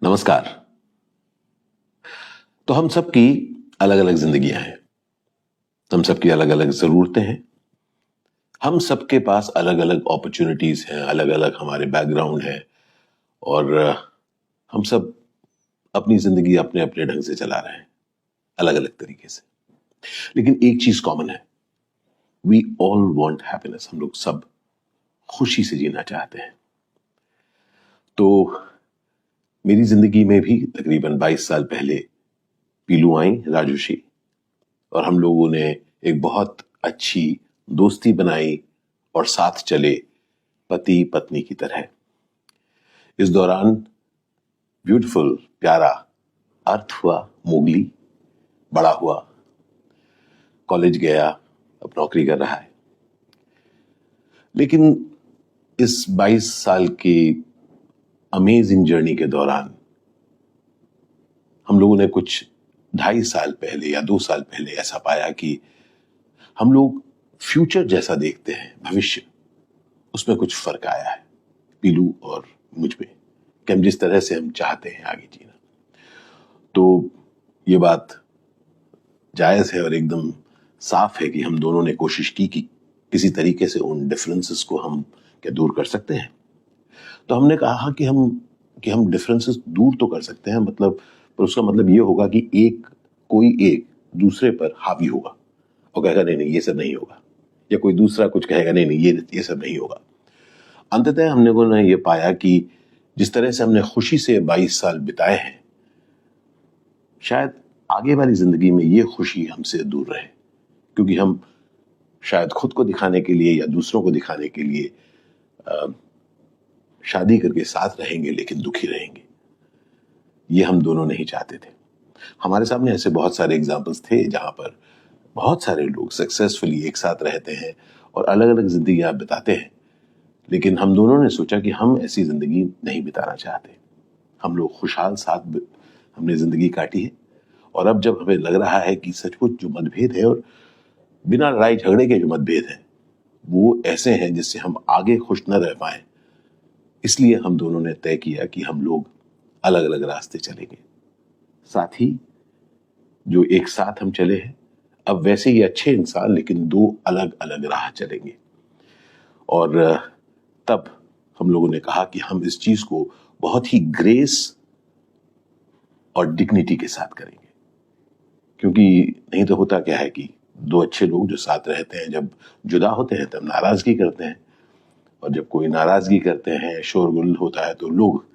नमस्कार। तो हम सबकी अलग अलग जिंदगियां हैं, हम सबकी अलग अलग जरूरतें हैं, हम सबके पास अलग अलग अपॉर्चुनिटीज हैं, अलग अलग हमारे बैकग्राउंड है और हम सब अपनी जिंदगी अपने अपने ढंग से चला रहे हैं, अलग अलग तरीके से। लेकिन एक चीज कॉमन है, वी ऑल वांट हैप्पीनेस। हम लोग सब खुशी से जीना चाहते हैं। तो मेरी जिंदगी में भी तकरीबन 22 साल पहले पीलू आई, राजुशी, और हम लोगों ने एक बहुत अच्छी दोस्ती बनाई और साथ चले पति पत्नी की तरह। इस दौरान ब्यूटीफुल प्यारा अर्थ हुआ, मोगली बड़ा हुआ, कॉलेज गया, अब नौकरी कर रहा है। लेकिन इस 22 साल की अमेजिंग जर्नी के दौरान हम लोगों ने कुछ 2.5 साल पहले या 2 साल पहले ऐसा पाया कि हम लोग फ्यूचर जैसा देखते हैं, भविष्य, उसमें कुछ फर्क आया है पीलू और मुझ में, कि हम जिस तरह से हम चाहते हैं आगे जीना। तो ये बात जायज है और एकदम साफ है कि हम दोनों ने कोशिश की कि किसी तरीके से उन डिफरेंसेस को हम क्या दूर कर सकते हैं। तो हमने कहा कि हम डिफरेंसेस दूर तो कर सकते हैं, मतलब, पर उसका मतलब ये होगा कि कोई एक दूसरे पर हावी होगा और कहेगा नहीं नहीं ये सब नहीं होगा, या कोई दूसरा कुछ कहेगा नहीं नहीं ये सब नहीं होगा। अंततः हमने को ये पाया कि जिस तरह से हमने खुशी से 22 साल बिताए हैं, शायद आगे वाली जिंदगी में ये खुशी हमसे दूर रहे, क्योंकि हम शायद खुद को दिखाने के लिए या दूसरों को दिखाने के लिए शादी करके साथ रहेंगे लेकिन दुखी रहेंगे। ये हम दोनों नहीं चाहते थे। हमारे सामने ऐसे बहुत सारे एग्जाम्पल्स थे जहां पर बहुत सारे लोग सक्सेसफुली एक साथ रहते हैं और अलग अलग जिंदगियां बिताते हैं, लेकिन हम दोनों ने सोचा कि हम ऐसी जिंदगी नहीं बिताना चाहते। हम लोग खुशहाल साथ हमने जिंदगी काटी है, और अब जब हमें लग रहा है कि सचमुच जो मतभेद है, और बिना लड़ाई झगड़े के जो मतभेद हैं, वो ऐसे हैं जिससे हम आगे खुश न रह पाए, इसलिए हम दोनों ने तय किया कि हम लोग अलग अलग रास्ते चलेंगे। साथ ही जो एक साथ हम चले हैं, अब वैसे ही अच्छे इंसान लेकिन दो अलग अलग राह चलेंगे। और तब हम लोगों ने कहा कि हम इस चीज को बहुत ही ग्रेस और डिग्निटी के साथ करेंगे, क्योंकि नहीं तो होता क्या है कि दो अच्छे लोग जो साथ रहते हैं, जब जुदा होते हैं तब नाराजगी करते हैं, और जब कोई नाराजगी करते हैं, शोरगुल होता है, तो लोग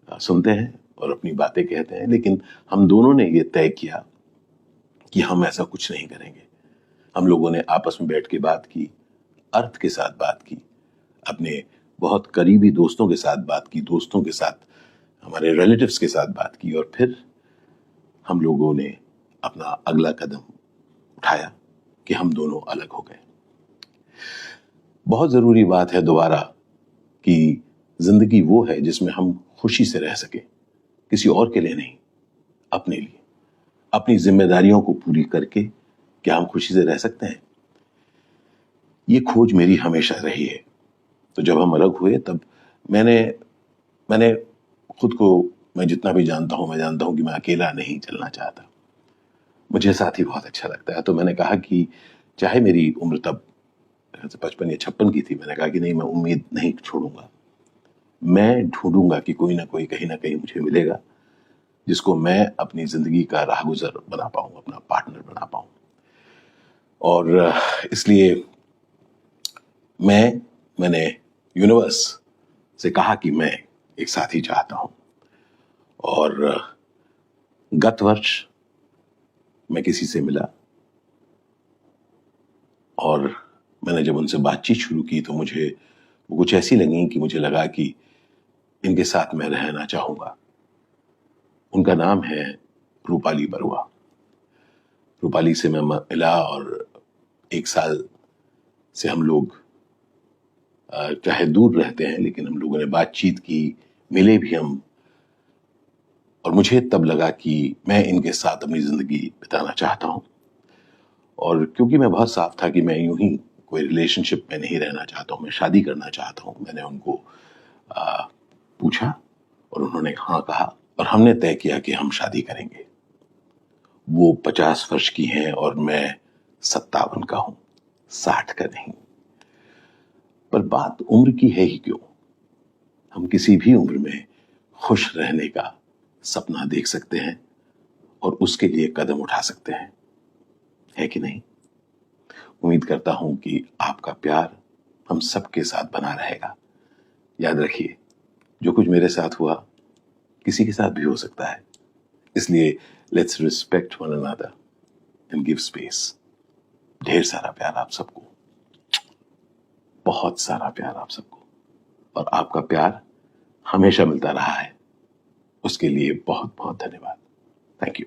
सुनते हैं और अपनी बातें कहते हैं। लेकिन हम दोनों ने ये तय किया कि हम ऐसा कुछ नहीं करेंगे। हम लोगों ने आपस में बैठ के बात की, अर्थ के साथ बात की, अपने बहुत करीबी दोस्तों के साथ बात की, दोस्तों के साथ, हमारे रिलेटिव्स के साथ बात की, और फिर हम लोगों ने अपना अगला कदम उठाया कि हम दोनों अलग हो गए। बहुत जरूरी बात है दोबारा कि जिंदगी वो है जिसमें हम खुशी से रह सके, किसी और के लिए नहीं, अपने लिए। अपनी जिम्मेदारियों को पूरी करके क्या हम खुशी से रह सकते हैं? ये खोज मेरी हमेशा रही है। तो जब हम अलग हुए तब मैंने खुद को, मैं जितना भी जानता हूं, मैं जानता हूं कि मैं अकेला नहीं चलना चाहता। मुझे साथी बहुत अच्छा लगता है। तो मैंने कहा कि चाहे मेरी उम्र तब 55 या 56 की थी, मैंने कहा कि नहीं, मैं उम्मीद नहीं छोड़ूंगा। मैं ढूंढूंगा कि कोई ना कोई कहीं ना कहीं मुझे मिलेगा जिसको मैं अपनी जिंदगी का राहगुजर बना पाऊं, अपना पार्टनर बना पाऊं। और इसलिए मैंने यूनिवर्स से कहा कि मैं एक साथी चाहता हूं। और गत वर्ष मैं किसी से मिला, और मैंने जब उनसे बातचीत शुरू की तो मुझे वो कुछ ऐसी लगी कि मुझे लगा कि इनके साथ मैं रहना चाहूंगा। उनका नाम है रूपाली बरुआ। रूपाली से मैं मिला और 1 साल से हम लोग चाहे दूर रहते हैं लेकिन हम लोगों ने बातचीत की, मिले भी हम, और मुझे तब लगा कि मैं इनके साथ अपनी जिंदगी बिताना चाहता हूं। और क्योंकि मैं बहुत साफ था कि मैं यूं ही कोई रिलेशनशिप में नहीं रहना चाहता हूं, मैं शादी करना चाहता हूं, मैंने उनको पूछा और उन्होंने हाँ कहा, और हमने तय किया कि हम शादी करेंगे। वो 50 वर्ष की हैं और मैं 57 का हूं, 60 का नहीं। पर बात उम्र की है ही क्यों, हम किसी भी उम्र में खुश रहने का सपना देख सकते हैं और उसके लिए कदम उठा सकते हैं, है कि नहीं? उम्मीद करता हूं कि आपका प्यार हम सबके साथ बना रहेगा। याद रखिए, जो कुछ मेरे साथ हुआ किसी के साथ भी हो सकता है, इसलिए let's respect one another and give space. ढेर सारा प्यार आप सबको, बहुत सारा प्यार आप सबको, और आपका प्यार हमेशा मिलता रहा है, उसके लिए बहुत बहुत धन्यवाद। Thank you.